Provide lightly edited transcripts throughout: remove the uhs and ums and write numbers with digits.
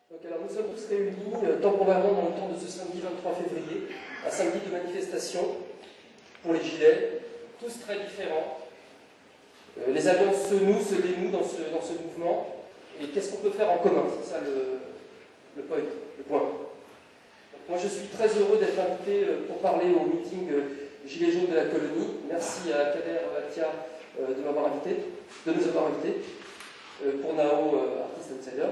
Alors nous sommes tous réunis temporairement dans le temps de ce samedi 23 février, un samedi de manifestation pour les Gilets, tous très différents. Les alliances se nouent, se dénouent dans ce mouvement. Et qu'est-ce qu'on peut faire en commun? C'est ça le point. Donc, moi je suis très heureux d'être invité pour parler au meeting Gilets jaunes de la colonie. Merci à Kader Atia de nous avoir invités, pour Nao Artist Insider.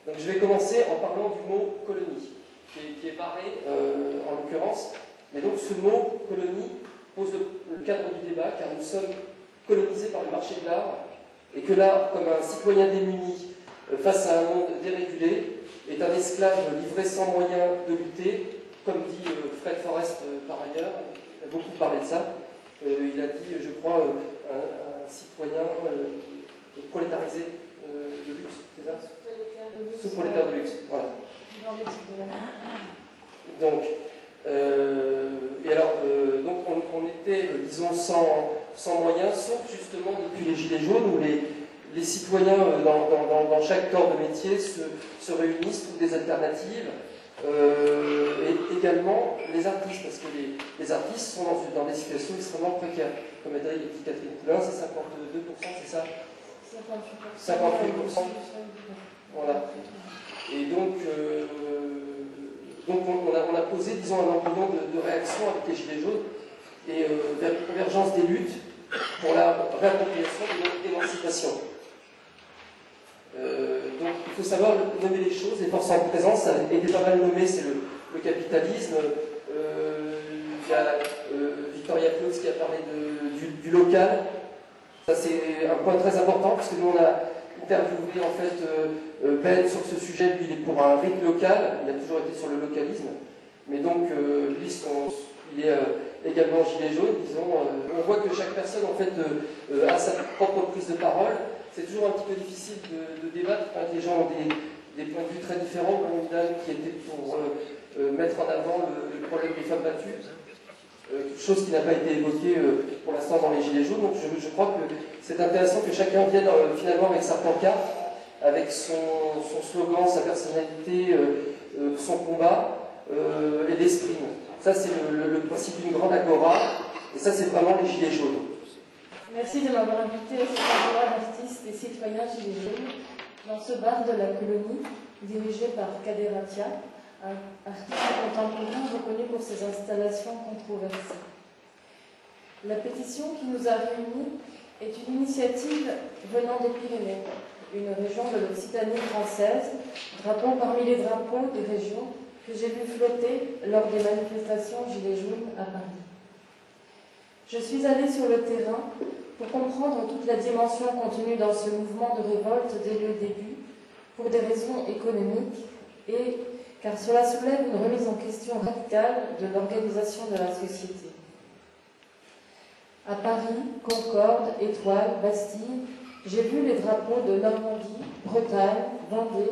Donc je vais commencer en parlant du mot colonie, qui est barré en l'occurrence. Mais donc ce mot colonie pose le cadre du débat, car nous sommes colonisés par le marché de l'art, et que l'art, comme un citoyen démuni face à un monde dérégulé, est un esclave livré sans moyen de lutter, comme dit Fred Forrest par ailleurs. Il a beaucoup parlé de ça. Il a dit, je crois, un citoyen prolétarisé de luxe, c'est ça? Sous-prolétaire de luxe, voilà. Donc, donc on était, disons, sans moyens, sauf justement depuis les Gilets jaunes, où les citoyens dans chaque corps de métier se réunissent, trouvent des alternatives, et également les artistes, parce que les artistes sont dans des situations extrêmement précaires. Comme a dit Catherine Poulin, c'est 52%, c'est ça? 58%. Voilà. Et donc on a posé, disons, un embryon de réaction avec les Gilets jaunes et vers une convergence des luttes pour la réappropriation de notre émancipation. Donc il faut savoir nommer les choses, les forces en présence, ça a été pas mal nommé, c'est le capitalisme. Il y a Victoria Claus qui a parlé du local. Ça c'est un point très important, parce que nous on a interviewé en fait Ben sur ce sujet. Lui il est pour un rythme local, il a toujours été sur le localisme, mais donc lui il est également gilet jaune, disons. On voit que chaque personne en fait a sa propre prise de parole. C'est toujours un petit peu difficile de débattre quand les gens ont des points de vue très différents, comme une dame qui était pour mettre en avant le problème des femmes battues, quelque chose qui n'a pas été évoqué pour l'instant dans les Gilets jaunes. Donc je crois que c'est intéressant que chacun vienne finalement avec sa pancarte, avec son slogan, sa personnalité, son combat et l'esprit. Ça c'est le principe d'une grande agora, et ça c'est vraiment les Gilets jaunes. Merci de m'avoir invité à cette agora d'artistes et citoyens Gilets jaunes dans ce bar de la colonie, dirigé par Kader Atia, un artiste contemporain reconnu pour ses installations controversées. La pétition qui nous a réunis est une initiative venant des Pyrénées, une région de l'Occitanie française, drapeau parmi les drapeaux des régions que j'ai vu flotter lors des manifestations Gilets jaunes à Paris. Je suis allée sur le terrain pour comprendre toute la dimension contenue dans ce mouvement de révolte dès le début, pour des raisons économiques et car cela soulève une remise en question radicale de l'organisation de la société. À Paris, Concorde, Étoile, Bastille, j'ai vu les drapeaux de Normandie, Bretagne, Vendée,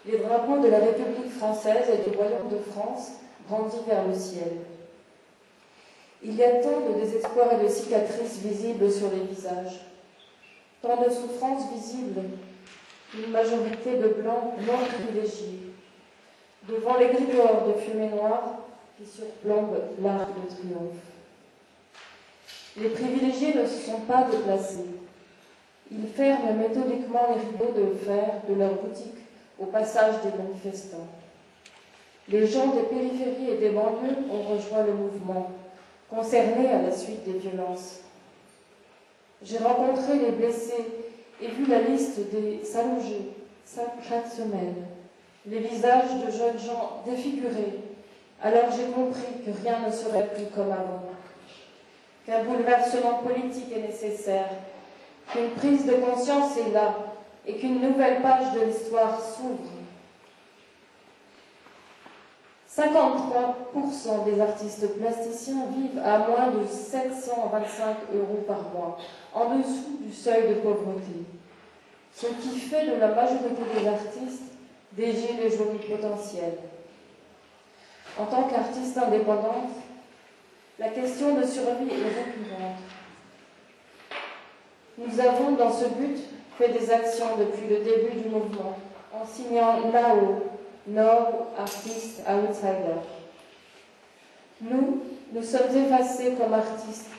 les drapeaux de la République française et du Royaume de France brandis vers le ciel. Il y a tant de désespoir et de cicatrices visibles sur les visages, tant de souffrances visibles, une majorité de blancs non privilégiés, devant les gribouilles de fumée noire qui surplombent l'arc de triomphe. Les privilégiés ne se sont pas déplacés. Ils ferment méthodiquement les rideaux de fer de leurs boutiques au passage des manifestants. Les gens des périphéries et des banlieues ont rejoint le mouvement, concernés à la suite des violences. J'ai rencontré les blessés et vu la liste des s'allonger chaque semaine, les visages de jeunes gens défigurés. Alors j'ai compris que rien ne serait plus comme avant, qu'un bouleversement politique est nécessaire, qu'une prise de conscience est là et qu'une nouvelle page de l'histoire s'ouvre. 53% des artistes plasticiens vivent à moins de 725 € par mois, en dessous du seuil de pauvreté, ce qui fait de la majorité des artistes des gilets jaunes potentiels. En tant qu'artiste indépendante, la question de survie est récurrente. Nous avons, dans ce but, fait des actions depuis le début du mouvement, en signant Nao, nor artiste outsider. Nous sommes effacés comme artistes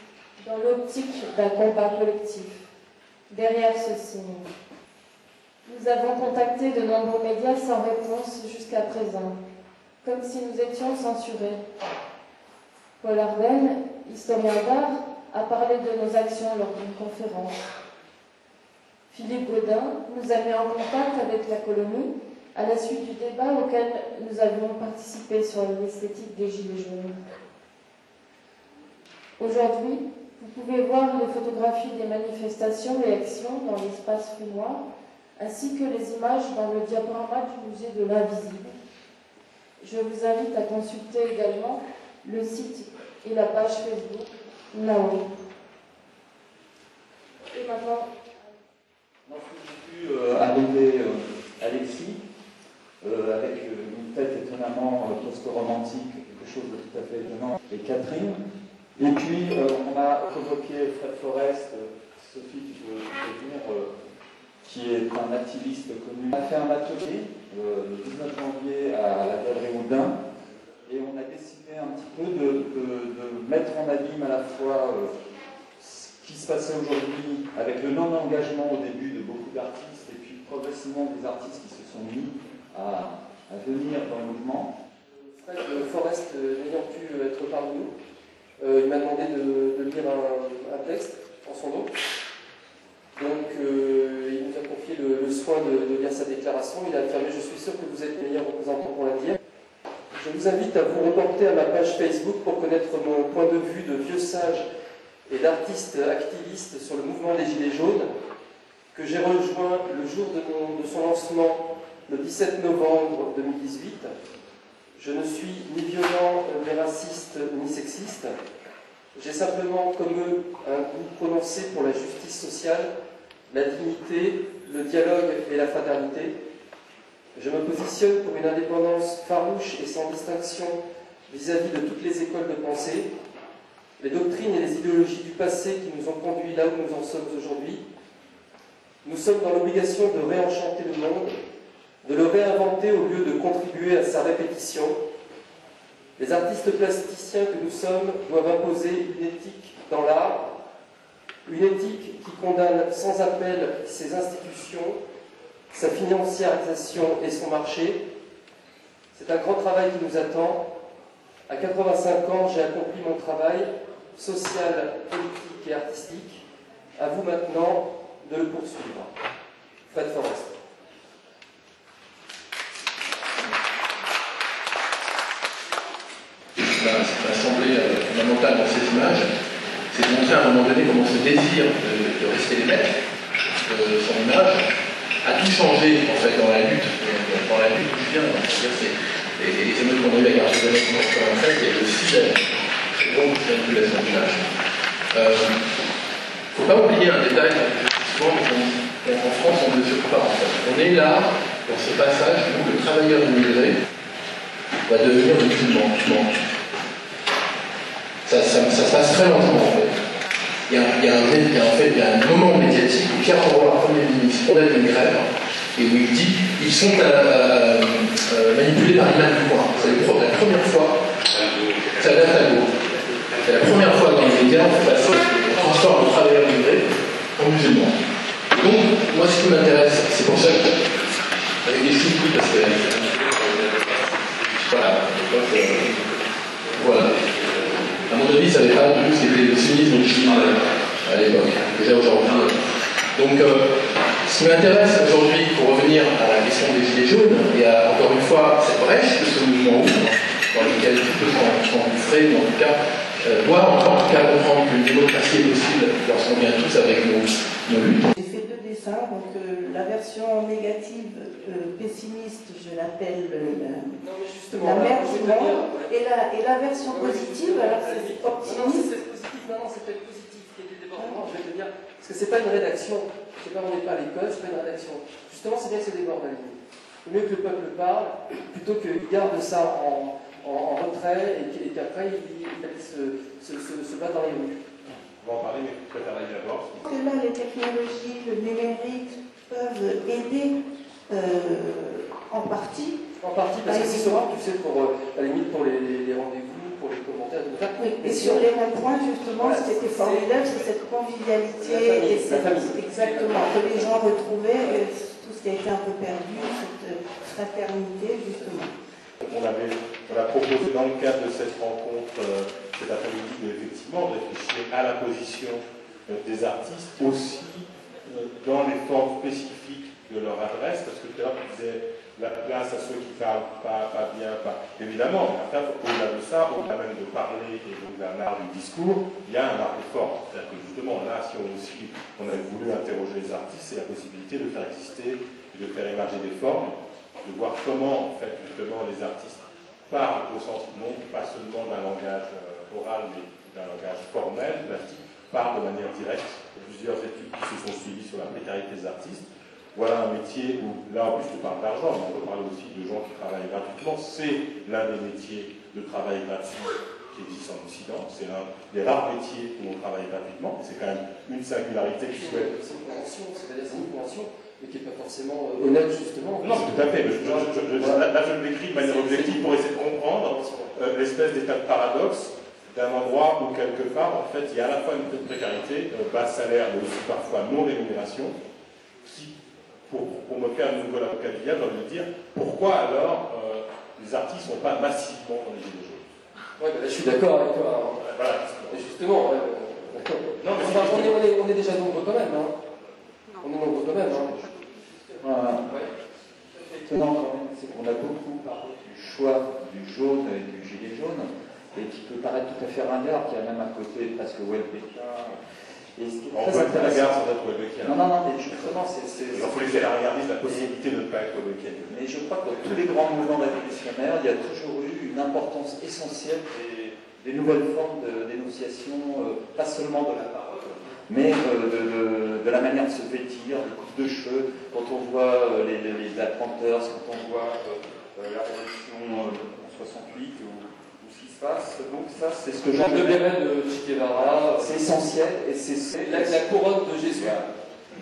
dans l'optique d'un combat collectif. Derrière ce signe, nous avons contacté de nombreux médias sans réponse jusqu'à présent, comme si nous étions censurés. Paul Arben, historien d'art, a parlé de nos actions lors d'une conférence. Philippe Gaudin nous a mis en contact avec la colonie à la suite du débat auquel nous avions participé sur l'esthétique des Gilets jaunes. Aujourd'hui, vous pouvez voir les photographies des manifestations et actions dans l'espace Fumoir, ainsi que les images dans le diaporama du musée de l'Invisible. Je vous invite à consulter également le site et la page Facebook Nao. Et maintenant... J'ai pu arriver Alexis, avec une tête étonnamment post-romantique, quelque chose de tout à fait étonnant, et Catherine. Et puis, on a convoqué Fred Forest, Sophie, tu veux dire, qui est un activiste connu. On a fait un atelier le 19 janvier à la Galerie Houdin, et on a décidé un petit peu de mettre en abîme à la fois ce qui se passait aujourd'hui avec le non-engagement au début de beaucoup d'artistes, et puis progressivement des artistes qui se sont mis à venir dans le mouvement. Fred Forest n'ayant pu être parmi nous, il m'a demandé de lire un texte en son nom. Donc il nous a confié le soin de lire sa déclaration. Il a affirmé: je suis sûr que vous êtes les meilleurs représentants pour la dire. Je vous invite à vous reporter à ma page Facebook pour connaître mon point de vue de vieux sage et d'artiste activiste sur le mouvement des Gilets jaunes, que j'ai rejoint le jour de son lancement le 17 novembre 2018. Je ne suis ni violent, ni raciste, ni sexiste. J'ai simplement, comme eux, un goût prononcé pour la justice sociale, la dignité, le dialogue et la fraternité. Je me positionne pour une indépendance farouche et sans distinction vis-à-vis de toutes les écoles de pensée, les doctrines et les idéologies du passé qui nous ont conduits là où nous en sommes aujourd'hui. Nous sommes dans l'obligation de réenchanter le monde, de le réinventer au lieu de contribuer à sa répétition. Les artistes plasticiens que nous sommes doivent imposer une éthique dans l'art, une éthique qui condamne sans appel ses institutions, sa financiarisation et son marché. C'est un grand travail qui nous attend. À 85 ans, j'ai accompli mon travail social, politique et artistique. À vous maintenant de le poursuivre. Fred Forest. Ce qui m'a semblé fondamental dans ces images, c'est de montrer à un moment donné comment ce désir de rester les maîtres de son image a tout changé en fait dans la lutte du bien. C'est-à-dire les émeutes qu'on a eu la guerre de 1987 et aussi la très grande manipulation d'image. Il ne faut pas oublier un détail souvent en France on ne mesure pas en fait. On est là dans ce passage où le travailleur immigré va devenir musulman. Ça se passe très lentement en fait. Il y a un moment médiatique où Pierre Mauroy, Premier ministre, condamne une grève et où il dit ils sont manipulés par l'imam du coin. C'est la première fois, ça date à gauche. C'est la première fois dans les médias on transforme le travailleur immigré en musulman. Donc, moi ce qui m'intéresse, c'est pour ça que, avec des chiffres, parce que voilà. À mon avis, ça n'avait pas du tout ce qu'était le sunnisme à l'époque, déjà aujourd'hui. Donc, ce qui m'intéresse aujourd'hui, pour revenir à la question des Gilets jaunes, et à, encore une fois, cette brèche que ce mouvement ouvre, dans lequel tout peut s'engouffrer, ou en tout cas, doit en tout cas comprendre qu'une démocratie est possible lorsqu'on vient tous avec nos luttes. J'ai fait 2 dessins, donc la version négative, pessimiste, je l'appelle la merde du monde, et la version positive, alors c'est optimiste. Non, c'est peut-être positif, qui est des débordements, je vais te dire, parce que c'est pas une rédaction, c'est pas on n'est pas à l'école, c'est pas une rédaction. Justement, c'est bien que c'est déborde à l'école. Il vaut mieux que le peuple parle, plutôt qu'il garde ça en retrait, et qu'après il allait se battre dans les rues. On va en parler, mais je préfère aller d'abord. Que là, les technologies, le numérique peuvent aider en En partie. En partie, parce que c'est rare, tu sais, pour, à la limite, pour les rendez-vous, pour les commentaires, tout ça. Oui, et sur les ronds-points, justement, voilà, ce qui était formidable, c'est cette convivialité et cette, exactement, que les gens retrouvaient, tout ce qui a été un peu perdu, cette fraternité, justement. On a proposé dans le cadre de cette rencontre cet après-midi effectivement de réfléchir à la position des artistes aussi dans les formes spécifiques de leur adresse, parce que tout à l'heure tu disais la place à ceux qui parlent pas bien, évidemment, au-delà de ça, au-delà même de parler et d'un art du discours, il y a un art de forme. C'est-à-dire que justement là, si on avait voulu interroger les artistes, c'est la possibilité de faire exister et de faire émerger des formes, de voir comment en fait justement les artistes parlent au sens non pas seulement d'un langage oral, mais d'un langage formel, plastique, parlent de manière directe. Plusieurs études qui se sont suivies sur la précarité des artistes. Voilà un métier où, là en plus je parle d'argent, mais on peut parler aussi de gens qui travaillent gratuitement. C'est l'un des métiers de travail gratuit qui existe en Occident. C'est l'un des rares métiers où on travaille gratuitement. C'est quand même une singularité qui souhaite. C'est une convention, c'est-à-dire c'est une convention, mais qui n'est pas forcément honnête justement. Non, tout à fait. Là, je le décris de manière objective pour essayer de comprendre l'espèce d'état de paradoxe d'un endroit où, quelque part, en fait, il y a à la fois une précarité, bas salaire, mais aussi parfois non-rémunération, qui, pour me faire une nouvelle avocat du diable, j'ai envie de dire, pourquoi alors les artistes ne sont pas massivement dans les gilets jaunes? Ouais, je suis d'accord avec toi. Voilà. Justement, d'accord. Non, mais enfin, on est déjà nombreux quand même. Hein. On est nombreux quand même. Hein. Voilà. Étonnant quand même, c'est qu'on a beaucoup parlé du choix du jaune et du gilet jaune, et qui peut paraître tout à fait ringard, qui a même un côté presque Welbeckien. Et ce qui est très intéressant. Non, mais justement, il faut laisser la regarder la possibilité de ne pas être Welbeckien. Mais je crois que dans tous les grands mouvements révolutionnaires, il y a toujours eu une importance essentielle des nouvelles formes de dénonciation, pas seulement de la parole, mais de la manière de se vêtir, des coupes de cheveux, quand on voit les Black Panthers, quand on voit la révolution en 68, donc ça, c'est ce que Jean de Béret de Che Guevara, c'est essentiel, et c'est la couronne de Jésus.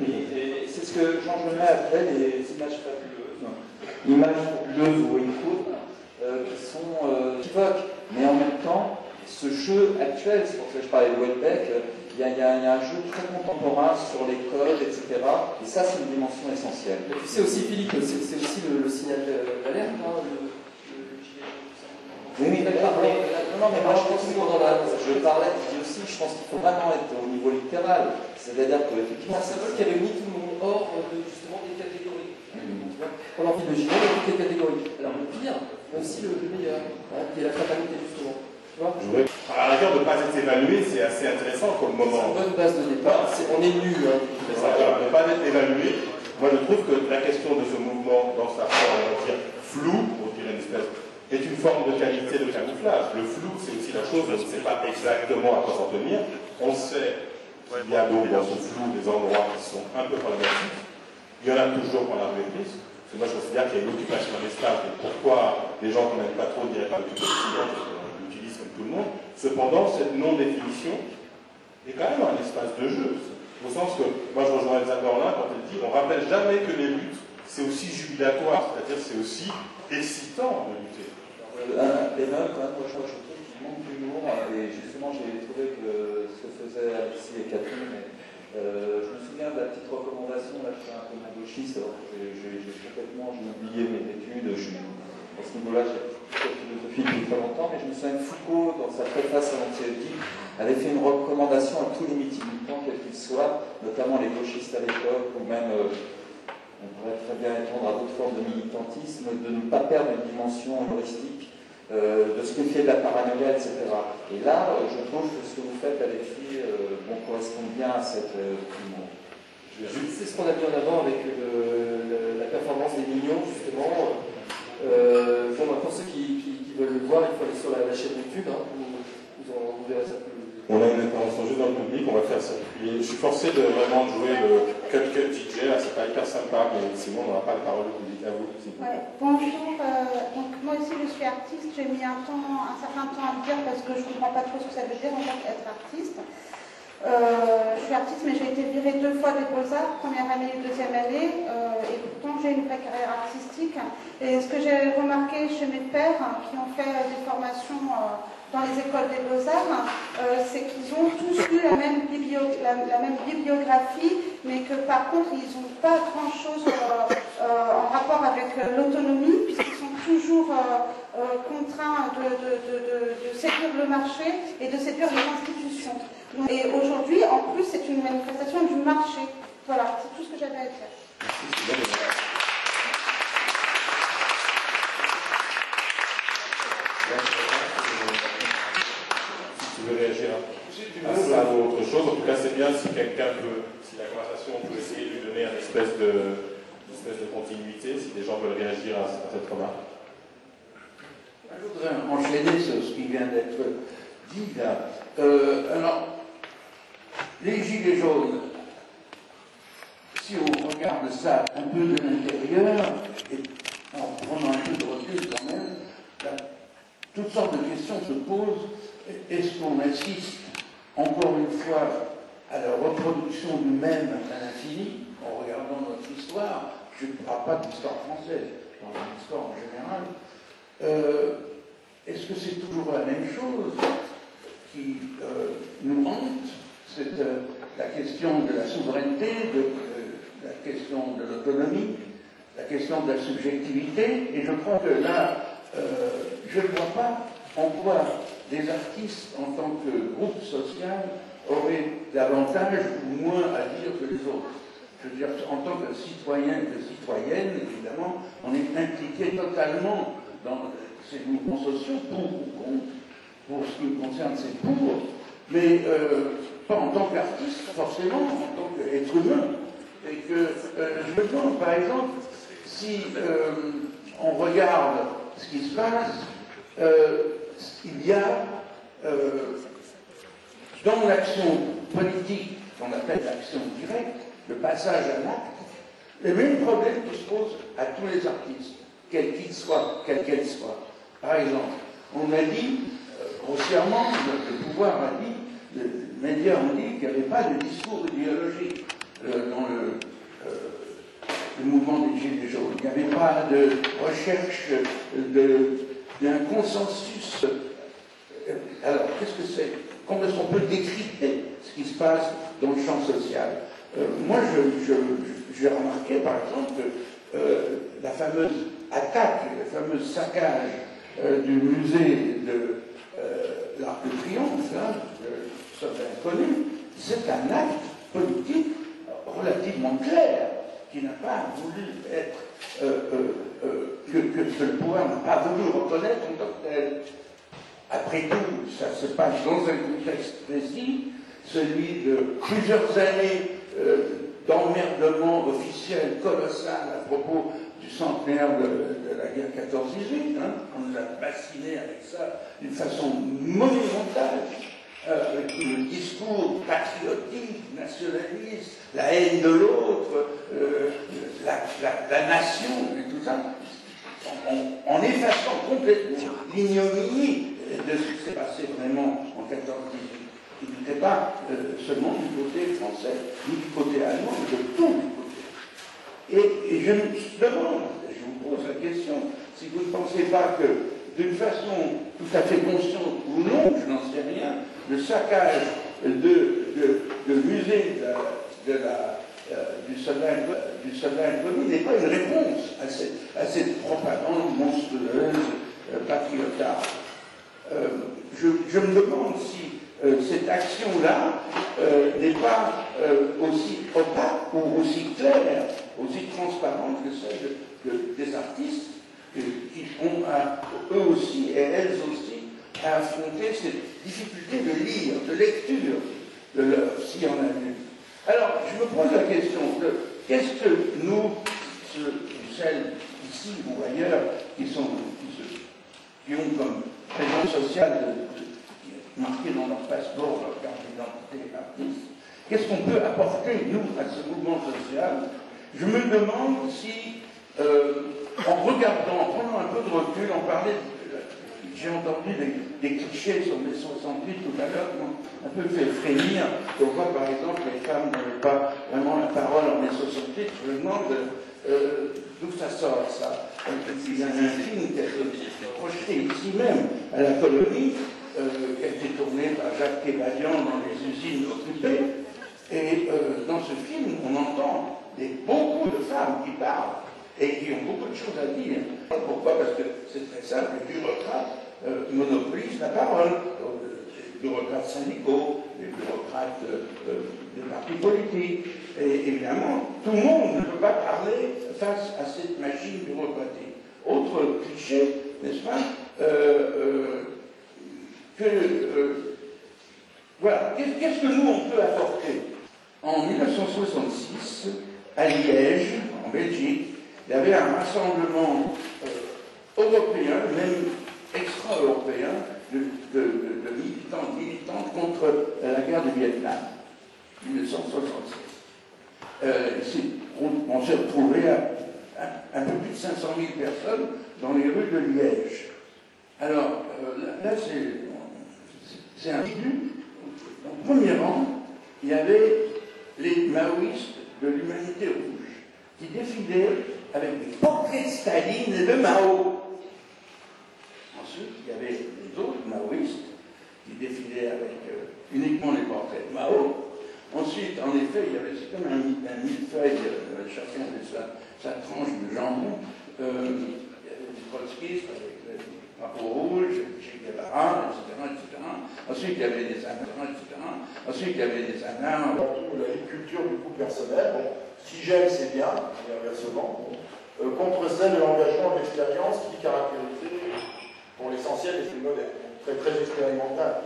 Et c'est ce que Jean Genet appelle les images fabuleuses ou icônes qui évoquent. Mais en même temps, ce jeu actuel, c'est pour ça que je parlais de Welbeck, il y a un jeu très contemporain sur les codes, etc. Et ça, c'est une dimension essentielle. Et puis c'est aussi, Philippe, c'est aussi le signal d'alerte. Oui, non, mais moi je pense que je pense qu'il faut vraiment être au niveau littéral. C'est-à-dire que effectivement, c'est un symbole qui réunit tout le monde hors justement des catégories. On a envie de gilet dans toutes les catégories. Alors le pire, mais aussi le meilleur, qui est la fraternité justement. Tu vois, à la rigueur de ne pas être évalué, c'est assez intéressant comme moment. C'est une bonne base de départ. On est nus. Voilà, ne pas être évalué. Moi je trouve que la question de ce mouvement dans sa forme, on va dire, floue, pour dire une espèce, est une forme de qualité de camouflage. Le flou, c'est aussi la chose, on ne sait pas exactement à quoi s'en tenir. On sait qu'il y a donc dans ce flou des endroits qui sont un peu problématiques. Il y en a toujours pour la maîtrise. Parce que moi, je considère qu'il y a une occupation d'un espace. Et pourquoi les gens qui n'aiment pas trop dire l'utilisent comme tout le monde. Cependant, cette non-définition est quand même un espace de jeu. Au sens que, moi, je rejoins Elsa Dorlin quand elle dit on ne rappelle jamais que les luttes, c'est aussi jubilatoire. C'est-à-dire c'est aussi excitant de lutter. Un bémol, quand même, moi je trouve qu'il manque d'humour, et justement j'ai trouvé que ce que faisaient Alexis et Catherine, je me souviens de la petite recommandation, là je suis un peu gauchiste, alors que j'ai oublié mes études, à ce niveau-là j'ai fait philosophie depuis très longtemps, mais je me souviens que Foucault, dans sa préface à l'antiéthique, avait fait une recommandation à tous les militants, quels qu'ils soient, notamment les gauchistes à l'époque, ou même... on pourrait très bien étendre à d'autres formes de militantisme, de ne pas perdre une dimension humoristique, de ce que fait de la paranoïa, etc. Et là, je trouve que ce que vous faites, Alexis, correspond bien à cette humour. C'est ce qu'on a mis en avant avec la performance des Mignons, justement. Pour ceux qui veulent le voir, il faut aller sur la chaîne YouTube, vous verrez ça plus. On a une intervention juste dans le public, on va faire circuler. Je suis forcé de vraiment jouer le cut DJ, là c'est pas hyper sympa, mais sinon on n'aura pas la parole au public. À vous. Ouais. Bonjour, donc moi aussi je suis artiste, j'ai mis un certain temps à le dire parce que je ne comprends pas trop ce que ça veut dire en tant qu'être artiste. Je suis artiste mais j'ai été virée 2 fois des Beaux-Arts, première année et deuxième année, et pourtant j'ai une vraie carrière artistique. Et ce que j'ai remarqué chez mes pairs qui ont fait des formations dans les écoles des Beaux-Arts, c'est qu'ils ont tous eu la même bibliographie, mais que par contre, ils n'ont pas grand-chose en rapport avec l'autonomie, puisqu'ils sont toujours contraints de séduire le marché et de séduire les institutions. Et aujourd'hui, en plus, c'est une manifestation du marché. Voilà, c'est tout ce que j'avais à dire. Tu veux réagir à ça ou autre chose? En tout cas, c'est bien si quelqu'un peut, si la conversation peut essayer de lui donner une espèce de continuité, si des gens veulent réagir à cette remarque. Je voudrais enchaîner sur ce qui vient d'être dit là. Alors, les gilets jaunes, si on regarde ça un peu de l'intérieur, et en prenant un peu de recul quand même, là, toutes sortes de questions se posent. Est-ce qu'on assiste encore une fois à la reproduction du même à l'infini, en regardant notre histoire? Je ne parle pas de l'histoire française, dans l'histoire en général. Est-ce que c'est toujours la même chose qui nous hante? C'est la question de la souveraineté, la question de l'autonomie, la question de la subjectivité, et je crois que là, je ne vois pas en quoi des artistes, en tant que groupe social, auraient davantage ou moins à dire que les autres. Je veux dire, en tant que citoyen et que citoyenne, évidemment, on est impliqué totalement dans ces mouvements sociaux, pour ou contre. Pour ce qui me concerne, c'est pour, mais pas en tant qu'artiste, forcément, en tant qu'être humain. Et que je me demande, par exemple, si on regarde ce qui se passe, il y a dans l'action politique, qu'on appelle l'action directe, le passage à l'acte, les mêmes problèmes qui se posent à tous les artistes, quels qu'ils soient, quels qu'elles soient. Par exemple, on a dit, grossièrement, le pouvoir a dit, les médias ont dit qu'il n'y avait pas de discours idéologique dans le mouvement des Gilets jaunes. Il n'y avait pas de recherche d'un consensus. Alors, qu'est-ce que c'est? Comment est-ce qu'on peut décrypter ce qui se passe dans le champ social? Moi, j'ai remarqué, par exemple, que la fameuse attaque, le fameux saccage du musée de l'Arc de Triomphe, ça bien connu, c'est un acte politique relativement clair, qui n'a pas voulu être, que le pouvoir n'a pas voulu reconnaître en tant que tel. Après tout, ça se passe dans un contexte précis, celui de plusieurs années d'emmerdement officiel colossal à propos du centenaire de la guerre 14-18. On nous a bassiné avec ça d'une façon monumentale, avec le discours patriotique, nationaliste, la haine de l'autre, la nation et tout ça, en effaçant complètement l'ignominie de ce qui s'est passé vraiment en 14-18. Il n'était pas seulement du côté français, ni du côté allemand, mais de tous les côtés. Et je me demande, je vous pose la question, si vous ne pensez pas que, d'une façon tout à fait consciente ou non, je n'en sais rien, le saccage du musée du soldat inconnu n'est pas une réponse à cette propagande monstrueuse, patriotarde. Je me demande si cette action-là n'est pas aussi opaque ou aussi claire, aussi transparente que celle des artistes qui ont eux aussi et elles aussi à affronter cette difficulté de lire, de lecture de l'œuvre, s'il y en a une. Alors, je me pose la question de qu'est-ce que nous, celles ici ou ailleurs, qui ont comme présence sociale marquée dans leur passeport, leur carte d'identité artiste, qu'est-ce qu'on peut apporter, nous, à ce mouvement social? Je me demande si, en regardant, en prenant un peu de recul, on parlait, j'ai entendu des clichés sur mai 68 tout à l'heure qui m'ont un peu fait frémir. On voit par exemple les femmes n'avaient pas vraiment la parole en mai 68. Je me demande d'où ça sort, ça. Il y a un film qui a été projeté ici même, à la colonie, qui a été tourné par Jacques Kébadian dans les usines occupées. Et dans ce film, on entend beaucoup de femmes qui parlent et qui ont beaucoup de choses à dire. Pourquoi? Parce que c'est très simple, les bureaucrates monopolisent la parole. Les bureaucrates syndicaux, les bureaucrates des partis politiques. Et évidemment, tout le monde ne peut pas parler face à cette machine bureaucratique. Autre cliché, n'est-ce pas? Voilà, qu'est-ce que nous on peut apporter? En 1966, à Liège, en Belgique, il y avait un rassemblement européen, même extra-européen, de militantes contre la guerre du Vietnam, 1966. On s'est retrouvé à un peu plus de 500 000 personnes dans les rues de Liège. Alors, là, c'est un début. Au premier rang, il y avait les maoïstes de l'Humanité rouge, qui défilaient avec des portraits de Staline et de Mao. Ensuite, il y avait les autres maoïstes qui défilaient avec uniquement les portraits de Mao. Ensuite, en effet, il y avait comme un millefeuille, chacun avait sa tranche de jambon. Il y avait des trotskistes avec le drapeau rouge, Che Guevara, etc. Ensuite, il y avait des anards, etc. Ensuite, il y avait des anards. La culture du coup personnel, bon, si j'aime, c'est bien, et inversement, contre celle de l'engagement de l'expérience qui caractérisait, pour l'essentiel, l'esprit moderne, très, très expérimental.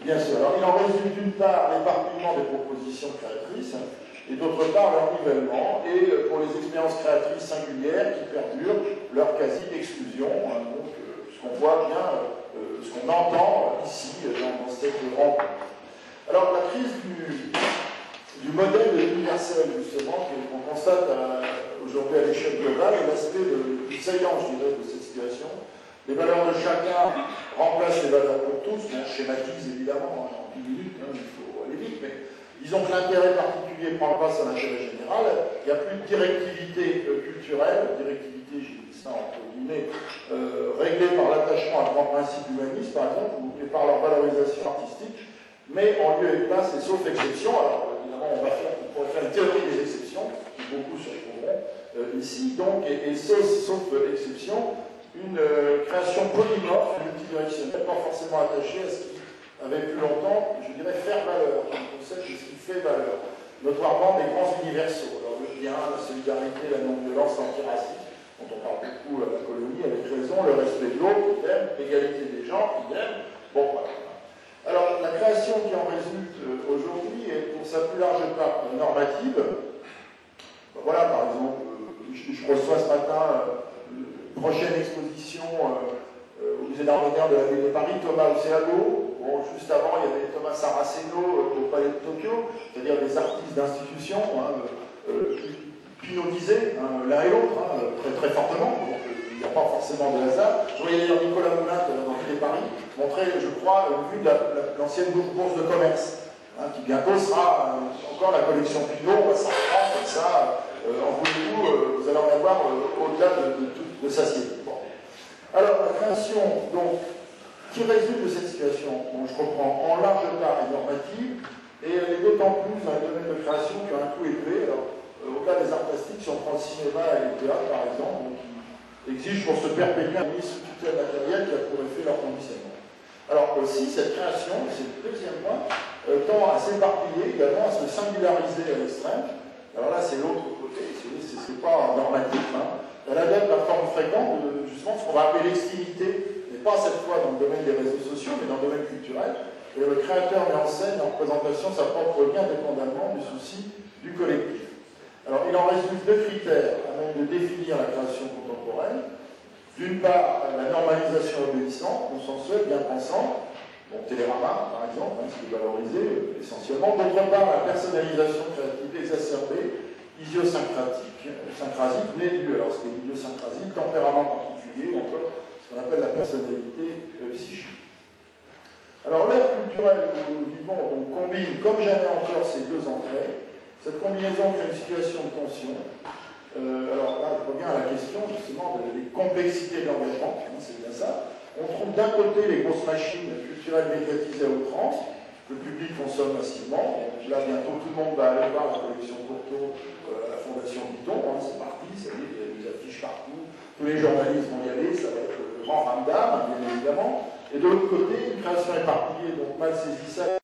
Bien sûr. Alors, il en résulte d'une part l'éparpillement des propositions créatrices, et d'autre part leur nivellement, et pour les expériences créatrices singulières qui perdurent, leur quasi-exclusion. Donc, ce qu'on voit bien, ce qu'on entend ici dans cette rencontre. Alors, la crise du modèle universel, justement, qu'on constate aujourd'hui à l'échelle globale, est l'aspect du saillant, je dirais, de cette situation. Les valeurs de chacun remplacent les valeurs pour tous. On schématise évidemment en 10 minutes, il faut aller vite, mais disons que l'intérêt particulier prend place à l'intérêt général. Il n'y a plus de directivité culturelle, directivité, j'ai dit ça entre guillemets, réglée par l'attachement à trois principes humanistes, par exemple, ou par leur valorisation artistique, mais en lieu et place, et sauf exception. Alors évidemment, on pourrait faire une théorie des exceptions, qui beaucoup se retrouveront ici, donc, et sauf exception, une création polymorphe, multidirectionnelle, pas forcément attachée à ce qui avait plus longtemps, je dirais, faire valeur, un concept de ce qui fait valeur, notoirement des grands universaux. Alors le bien, la solidarité, la non-violence, l'antiracisme, dont on parle beaucoup à la colonie, avec raison, le respect de l'autre, idem, l'égalité des gens, idem. Bon, voilà. Alors la création qui en résulte aujourd'hui est pour sa plus large part normative. Voilà, par exemple, je reçois ce matin prochaine exposition au musée d'art moderne de la ville de Paris, Thomas Oceago. Bon, juste avant, il y avait Thomas Saraceno au Palais de Tokyo, c'est-à-dire des artistes d'institution pinotisés l'un et l'autre, très, très fortement. Donc, il n'y a pas forcément de hasard. Je voyais d'ailleurs Nicolas Moulin dans le Paris montrer, je crois, une vue de l'ancienne bourse de commerce, qui bientôt sera encore la collection Pinot. On va s'en prendre comme ça. En voulez-vous, vous allez en avoir au-delà de satiété. Bon. Alors, la création, donc, qui résulte de cette situation, bon, je comprends, en large part est normative, et elle est d'autant plus dans les domaines de création qui ont un coût élevé. Alors, au cas des arts plastiques, si on prend le cinéma et le théâtre, par exemple, qui exigent pour se perpétuer un mise sous tutelle matérielle qui a pour effet leur conditionnement. Alors, aussi, cette création, c'est le deuxième point, tend à s'éparpiller, également à se singulariser à l'extrême. Alors là, c'est l'autre côté, c'est pas normatif. Elle adopte la forme fréquente de justement ce qu'on va appeler l'extimité, mais pas cette fois dans le domaine des réseaux sociaux, mais dans le domaine culturel. Et le créateur met en scène et en représentation sa propre vie indépendamment du souci du collectif. Alors, il en résulte deux critères à même de définir la création contemporaine. D'une part, la normalisation obéissante, consensuelle, bien pensante. Bon, Télérama, par exemple, ce qui est valorisé essentiellement. D'autre part, la personnalisation créative exacerbée, idiosyncratique, née du, alors ce qui est idiosyncrasie, tempérament particulier, ou encore ce qu'on appelle la personnalité psychique. Alors, l'ère culturelle que nous vivons donc, combine comme jamais encore ces deux entrées. Cette combinaison crée une situation de tension revient à la question justement des complexités de l'engagement, hein, c'est bien ça. On trouve d'un côté les grosses machines culturelles médiatisées à outrance, que le public consomme massivement. Là, bientôt, tout le monde va aller voir la collection Cocteau à la Fondation Vuitton, hein, c'est parti, ça y est, il y a des affiches partout, tous les journalistes vont y aller, ça va être le grand ramdam, bien évidemment. Et de l'autre côté, une création éparpillée, donc mal saisissable.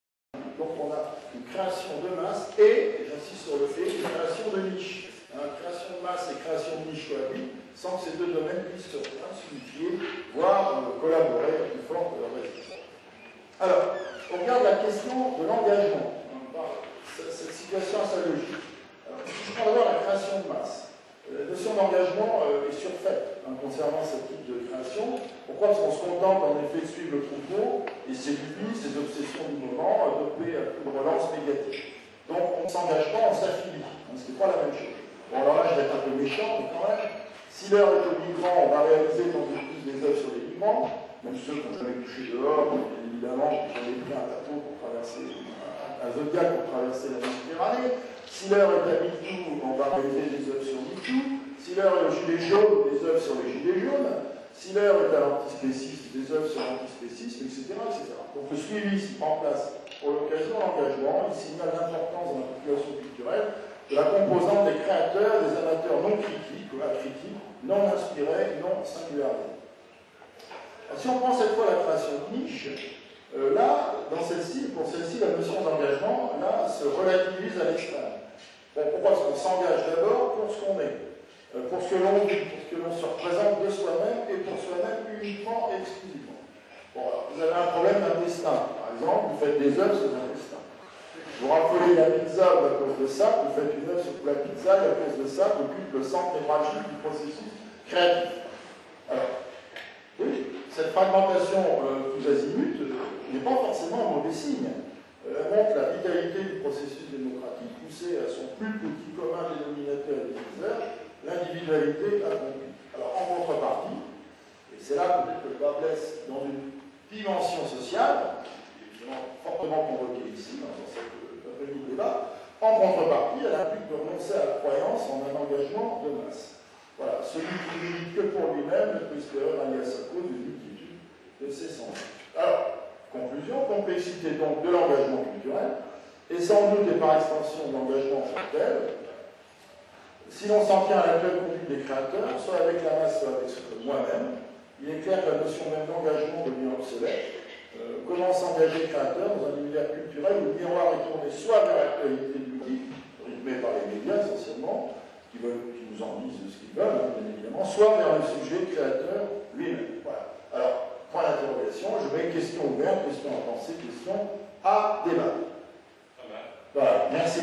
Donc on a une création de masse et, j'insiste sur le fait, une création de niche. Création de masse et création de niche cohabitent sans que ces deux domaines puissent s'unifier, voire collaborer à plus forte raison. Alors, on regarde la question de l'engagement. Cette situation assez logique. Alors, je prends d'abord la création de masse. La notion d'engagement est surfaite concernant ce type de création. Pourquoi? Parce qu'on se contente en effet de suivre le troupeau et ses lubies, ses obsessions du moment, adopter un coup de relance médiatique. Donc on ne s'engage pas, on s'affilie. Ce n'est pas la même chose. Bon, alors là, je vais être un peu méchant, mais quand même, si l'heure est au migrant, on va réaliser tant que plus des œuvres sur les migrants, même ceux qui ont jamais couché dehors, bien évidemment, j'en ai pris un bateau pour traverser, un Zodiac pour traverser la Méditerranée. Si l'heure est à MeToo, on va réaliser des œuvres sur MeToo. Si l'heure est aux gilets jaunes, des œuvres sur les gilets jaunes. Si l'heure est à l'antispécisme, des œuvres sur l'antispécisme, etc., etc. Donc le suivi s'y prend en place pour l'occasion, l'engagement, il signale l'importance dans la population culturelle de la composante des créateurs, des amateurs non critiques, ou acritiques, non inspirés, non singularisés. Alors, si on prend cette fois la création de niche, là, dans celle-ci, pour celle-ci, la notion d'engagement, là, se relativise à l'extrême. Bon, pourquoi? Parce qu'on s'engage d'abord pour ce qu'on est, pour ce que l'on vit, pour ce que l'on se représente de soi-même et pour soi-même uniquement et exclusivement. Bon, alors, vous avez un problème d'intestin, par exemple, vous faites des œuvres sur l'intestin. Vous raffolez la pizza à cause de ça, vous faites une œuvre sur la pizza et à cause de ça, vous occupe le centre névralgique du processus créatif. Alors, oui, cette fragmentation tous azimuts n'est pas forcément un mauvais signe. Elle montre la vitalité du processus démocratique poussé à son plus petit commun dénominateur et diviseur, l'individualité accomplie. Alors, en contrepartie, et c'est là peut-être que le bas blesse dans une dimension sociale, évidemment fortement convoquée ici, dans cette débat, en contrepartie, elle implique de renoncer à la croyance en un engagement de masse. Voilà, celui qui ne milite que pour lui-même ne peut espérer rallier à sa cause une multitude de ses sens. Alors, conclusion, complexité donc de l'engagement culturel, et sans doute et par extension de l'engagement en tant que tel. Si l'on s'en tient à l'actuelle conduite des créateurs, soit avec la masse, soit avec moi-même, il est clair que la notion même d'engagement devient obsolète. Comment s'engager créateur dans un univers culturel où le miroir est tourné soit vers l'actualité ludique, rythmée par les médias essentiellement, qui nous en disent ce qu'ils veulent, hein, bien évidemment, soit vers le sujet créateur lui-même. Voilà. Alors, point d'interrogation, je mets question ouverte, question à penser, question à débattre. Voilà, merci.